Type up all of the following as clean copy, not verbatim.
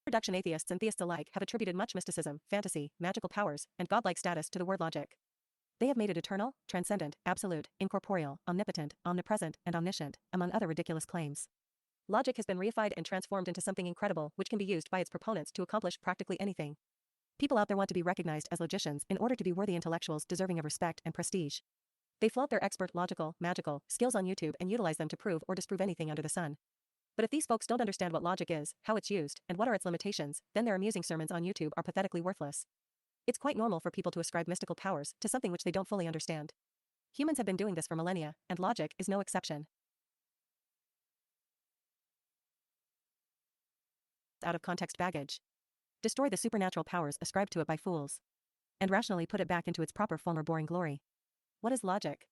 Reduction atheists and theists alike have attributed much mysticism, fantasy, magical powers, and godlike status to the word logic. They have made it eternal, transcendent, absolute, incorporeal, omnipotent, omnipresent, and omniscient, among other ridiculous claims. Logic has been reified and transformed into something incredible which can be used by its proponents to accomplish practically anything. People out there want to be recognized as logicians in order to be worthy intellectuals deserving of respect and prestige. They flaunt their expert logical, magical skills on YouTube and utilize them to prove or disprove anything under the sun. But if these folks don't understand what logic is, how it's used, and what are its limitations, then their amusing sermons on YouTube are pathetically worthless. It's quite normal for people to ascribe mystical powers to something which they don't fully understand. Humans have been doing this for millennia, and logic is no exception. Out of context baggage. Destroy the supernatural powers ascribed to it by fools. And rationally put it back into its proper former boring glory. What is logic?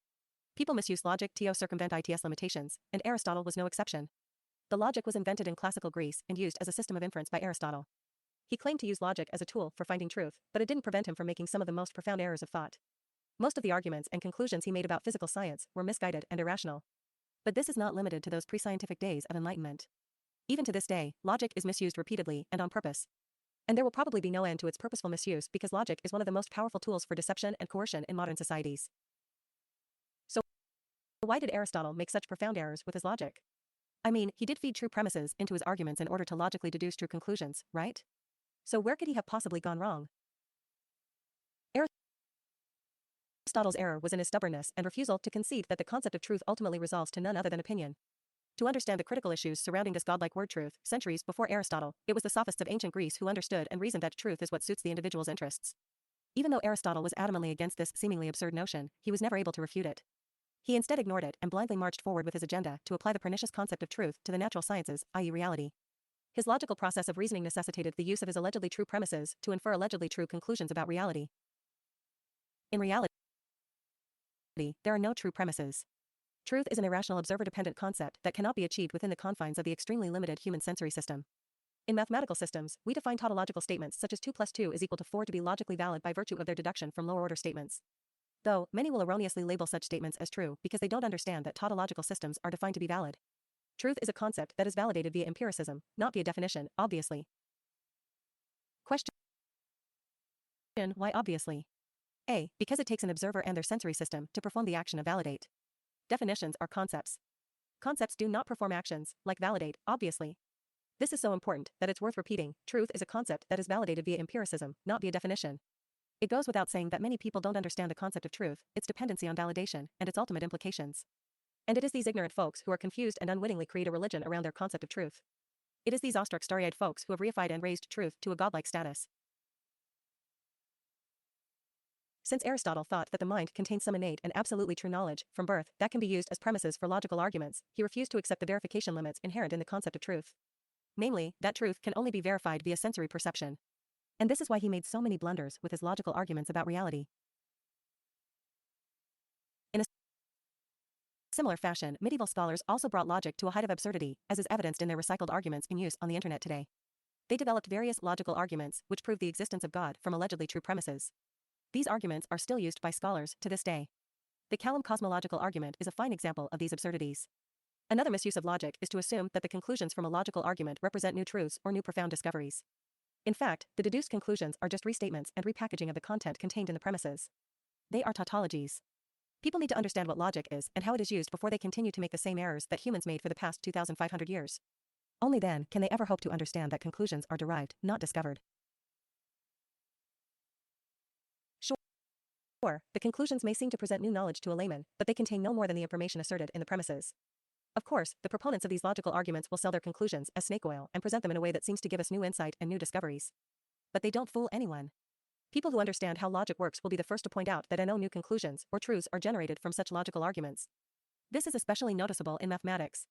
People misuse logic to circumvent its limitations, and Aristotle was no exception. The logic was invented in classical Greece and used as a system of inference by Aristotle. He claimed to use logic as a tool for finding truth, but it didn't prevent him from making some of the most profound errors of thought. Most of the arguments and conclusions he made about physical science were misguided and irrational. But this is not limited to those pre-scientific days of enlightenment. Even to this day, logic is misused repeatedly and on purpose. And there will probably be no end to its purposeful misuse because logic is one of the most powerful tools for deception and coercion in modern societies. So, why did Aristotle make such profound errors with his logic? I mean, he did feed true premises into his arguments in order to logically deduce true conclusions, right? So where could he have possibly gone wrong? Aristotle's error was in his stubbornness and refusal to concede that the concept of truth ultimately resolves to none other than opinion. To understand the critical issues surrounding this godlike word truth, centuries before Aristotle, it was the sophists of ancient Greece who understood and reasoned that truth is what suits the individual's interests. Even though Aristotle was adamantly against this seemingly absurd notion, he was never able to refute it. He instead ignored it and blindly marched forward with his agenda to apply the pernicious concept of truth to the natural sciences, i.e. reality. His logical process of reasoning necessitated the use of his allegedly true premises to infer allegedly true conclusions about reality. In reality, there are no true premises. Truth is an irrational observer-dependent concept that cannot be achieved within the confines of the extremely limited human sensory system. In mathematical systems, we define tautological statements such as 2 plus 2 is equal to 4 to be logically valid by virtue of their deduction from lower-order statements. Though, many will erroneously label such statements as true because they don't understand that tautological systems are defined to be valid. Truth is a concept that is validated via empiricism, not via definition, obviously. Question: why obviously? A. Because it takes an observer and their sensory system to perform the action of validate. Definitions are concepts. Concepts do not perform actions, like validate, obviously. This is so important that it's worth repeating. Truth is a concept that is validated via empiricism, not via definition. It goes without saying that many people don't understand the concept of truth, its dependency on validation, and its ultimate implications. And it is these ignorant folks who are confused and unwittingly create a religion around their concept of truth. It is these awestruck starry-eyed folks who have reified and raised truth to a godlike status. Since Aristotle thought that the mind contains some innate and absolutely true knowledge, from birth, that can be used as premises for logical arguments, he refused to accept the verification limits inherent in the concept of truth. Namely, that truth can only be verified via sensory perception. And this is why he made so many blunders with his logical arguments about reality. In a similar fashion, medieval scholars also brought logic to a height of absurdity, as is evidenced in their recycled arguments in use on the internet today. They developed various logical arguments which prove the existence of God from allegedly true premises. These arguments are still used by scholars to this day. The Callum cosmological argument is a fine example of these absurdities. Another misuse of logic is to assume that the conclusions from a logical argument represent new truths or new profound discoveries. In fact, the deduced conclusions are just restatements and repackaging of the content contained in the premises. They are tautologies. People need to understand what logic is and how it is used before they continue to make the same errors that humans made for the past 2,500 years. Only then can they ever hope to understand that conclusions are derived, not discovered. Sure, the conclusions may seem to present new knowledge to a layman, but they contain no more than the information asserted in the premises. Of course, the proponents of these logical arguments will sell their conclusions as snake oil and present them in a way that seems to give us new insight and new discoveries. But they don't fool anyone. People who understand how logic works will be the first to point out that no new conclusions or truths are generated from such logical arguments. This is especially noticeable in mathematics.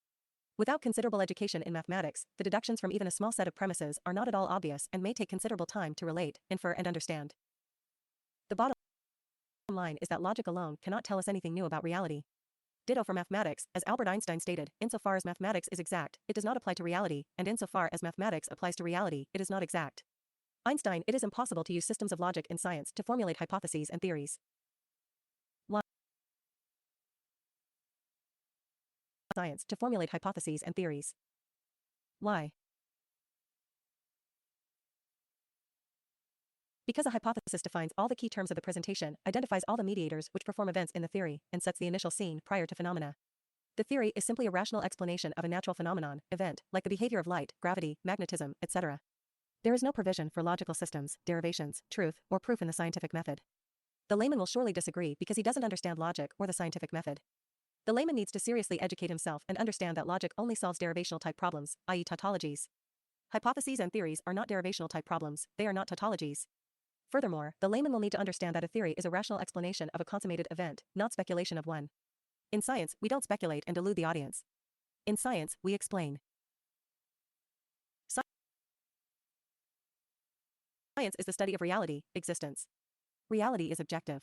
Without considerable education in mathematics, the deductions from even a small set of premises are not at all obvious and may take considerable time to relate, infer, and understand. The bottom line is that logic alone cannot tell us anything new about reality. Ditto for mathematics, as Albert Einstein stated, insofar as mathematics is exact, it does not apply to reality, and insofar as mathematics applies to reality, it is not exact. Einstein, it is impossible to use systems of logic in science to formulate hypotheses and theories. Why? Science to formulate hypotheses and theories. Why? Because a hypothesis defines all the key terms of the presentation, identifies all the mediators which perform events in the theory, and sets the initial scene prior to phenomena. The theory is simply a rational explanation of a natural phenomenon, event, like the behavior of light, gravity, magnetism, etc. There is no provision for logical systems, derivations, truth, or proof in the scientific method. The layman will surely disagree because he doesn't understand logic or the scientific method. The layman needs to seriously educate himself and understand that logic only solves derivational type problems, i.e. tautologies. Hypotheses and theories are not derivational type problems, they are not tautologies. Furthermore, the layman will need to understand that a theory is a rational explanation of a consummated event, not speculation of one. In science, we don't speculate and delude the audience. In science, we explain. Science is the study of reality, existence. Reality is objective.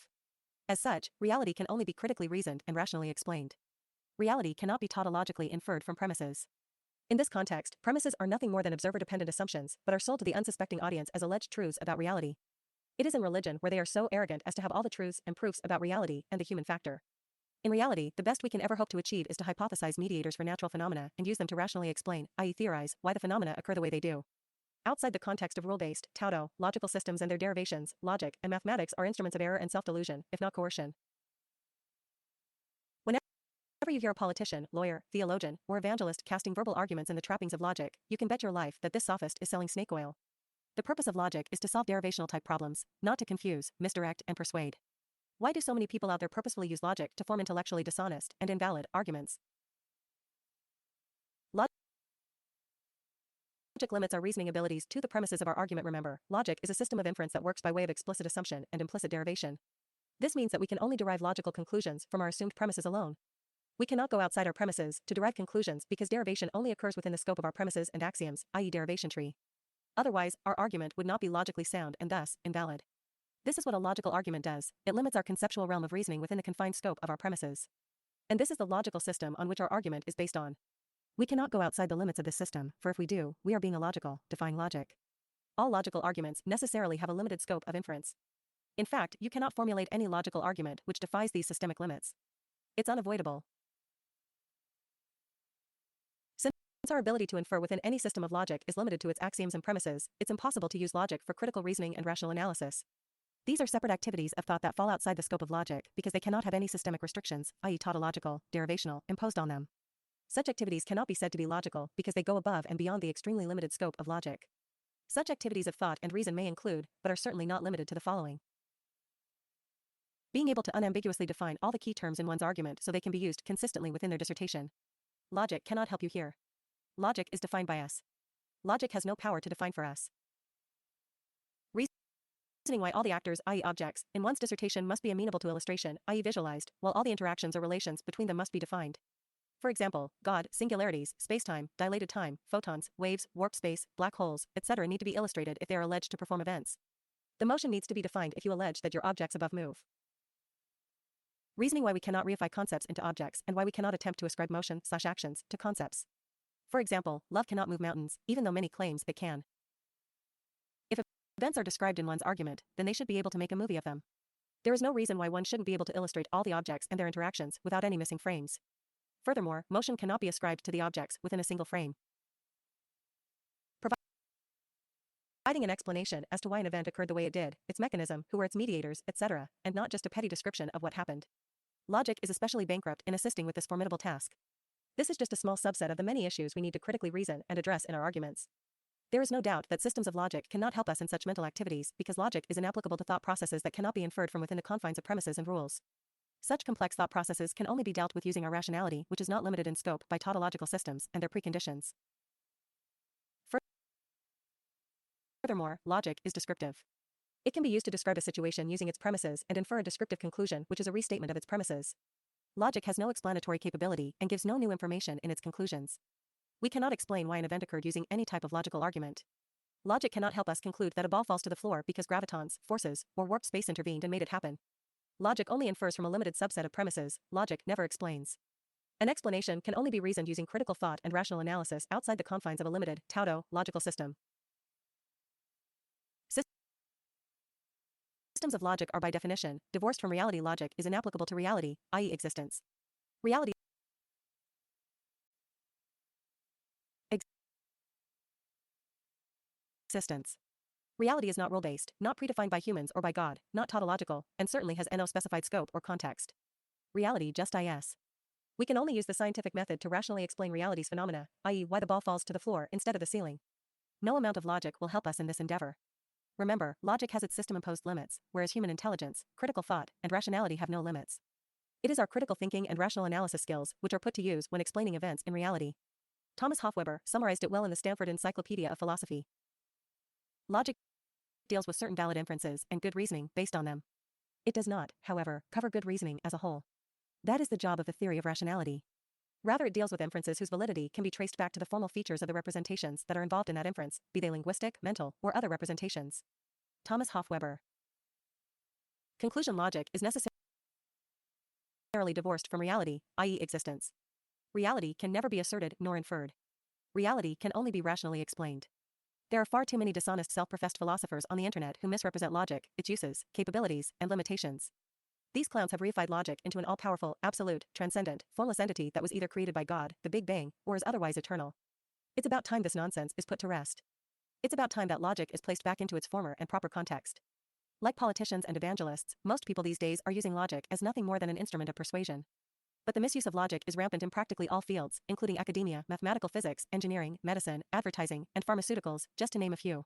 As such, reality can only be critically reasoned and rationally explained. Reality cannot be tautologically inferred from premises. In this context, premises are nothing more than observer-dependent assumptions, but are sold to the unsuspecting audience as alleged truths about reality. It is in religion where they are so arrogant as to have all the truths and proofs about reality and the human factor. In reality, the best we can ever hope to achieve is to hypothesize mediators for natural phenomena and use them to rationally explain, i.e. theorize, why the phenomena occur the way they do. Outside the context of rule-based, tautological systems and their derivations, logic and mathematics are instruments of error and self-delusion, if not coercion. Whenever you hear a politician, lawyer, theologian, or evangelist casting verbal arguments in the trappings of logic, you can bet your life that this sophist is selling snake oil. The purpose of logic is to solve derivational type problems, not to confuse, misdirect, and persuade. Why do so many people out there purposefully use logic to form intellectually dishonest and invalid arguments? Logic limits our reasoning abilities to the premises of our argument. Remember, logic is a system of inference that works by way of explicit assumption and implicit derivation. This means that we can only derive logical conclusions from our assumed premises alone. We cannot go outside our premises to derive conclusions because derivation only occurs within the scope of our premises and axioms, i.e. derivation tree. Otherwise, our argument would not be logically sound and thus, invalid. This is what a logical argument does, it limits our conceptual realm of reasoning within the confined scope of our premises. And this is the logical system on which our argument is based on. We cannot go outside the limits of this system, for if we do, we are being illogical, defying logic. All logical arguments necessarily have a limited scope of inference. In fact, you cannot formulate any logical argument which defies these systemic limits. It's unavoidable. Since our ability to infer within any system of logic is limited to its axioms and premises, it's impossible to use logic for critical reasoning and rational analysis. These are separate activities of thought that fall outside the scope of logic because they cannot have any systemic restrictions, i.e. tautological, derivational, imposed on them. Such activities cannot be said to be logical because they go above and beyond the extremely limited scope of logic. Such activities of thought and reason may include, but are certainly not limited to the following. Being able to unambiguously define all the key terms in one's argument so they can be used consistently within their dissertation. Logic cannot help you here. Logic is defined by us. Logic has no power to define for us. Reasoning why all the actors, i.e. objects, in one's dissertation must be amenable to illustration, i.e. visualized, while all the interactions or relations between them must be defined. For example, God, singularities, spacetime, dilated time, photons, waves, warp space, black holes, etc. need to be illustrated if they are alleged to perform events. The motion needs to be defined if you allege that your objects above move. Reasoning why we cannot reify concepts into objects and why we cannot attempt to ascribe motion/actions to concepts. For example, love cannot move mountains, even though many claims it can. If events are described in one's argument, then they should be able to make a movie of them. There is no reason why one shouldn't be able to illustrate all the objects and their interactions without any missing frames. Furthermore, motion cannot be ascribed to the objects within a single frame. Providing an explanation as to why an event occurred the way it did, its mechanism, who were its mediators, etc., and not just a petty description of what happened. Logic is especially bankrupt in assisting with this formidable task. This is just a small subset of the many issues we need to critically reason and address in our arguments. There is no doubt that systems of logic cannot help us in such mental activities because logic is inapplicable to thought processes that cannot be inferred from within the confines of premises and rules. Such complex thought processes can only be dealt with using our rationality, which is not limited in scope by tautological systems and their preconditions. Furthermore, logic is descriptive. It can be used to describe a situation using its premises and infer a descriptive conclusion, which is a restatement of its premises. Logic has no explanatory capability and gives no new information in its conclusions. We cannot explain why an event occurred using any type of logical argument. Logic cannot help us conclude that a ball falls to the floor because gravitons, forces, or warp space intervened and made it happen. Logic only infers from a limited subset of premises, logic never explains. An explanation can only be reasoned using critical thought and rational analysis outside the confines of a limited, tautological system. Systems of logic are by definition divorced from reality. Logic is inapplicable to reality, i.e. existence. Reality existence. Reality is not rule-based, not predefined by humans or by God, not tautological, and certainly has no specified scope or context. Reality just is. We can only use the scientific method to rationally explain reality's phenomena, i.e., why the ball falls to the floor instead of the ceiling. No amount of logic will help us in this endeavor. Remember, logic has its system-imposed limits, whereas human intelligence, critical thought, and rationality have no limits. It is our critical thinking and rational analysis skills which are put to use when explaining events in reality. Thomas Hofweber summarized it well in the Stanford Encyclopedia of Philosophy. Logic deals with certain valid inferences and good reasoning based on them. It does not, however, cover good reasoning as a whole. That is the job of the theory of rationality. Rather, it deals with inferences whose validity can be traced back to the formal features of the representations that are involved in that inference, be they linguistic, mental, or other representations. Thomas Hofweber. Conclusion: logic is necessarily divorced from reality, i.e., existence. Reality can never be asserted nor inferred. Reality can only be rationally explained. There are far too many dishonest self-professed philosophers on the internet who misrepresent logic, its uses, capabilities, and limitations. These clowns have reified logic into an all-powerful, absolute, transcendent, formless entity that was either created by God, the Big Bang, or is otherwise eternal. It's about time this nonsense is put to rest. It's about time that logic is placed back into its former and proper context. Like politicians and evangelists, most people these days are using logic as nothing more than an instrument of persuasion. But the misuse of logic is rampant in practically all fields, including academia, mathematical physics, engineering, medicine, advertising, and pharmaceuticals, just to name a few.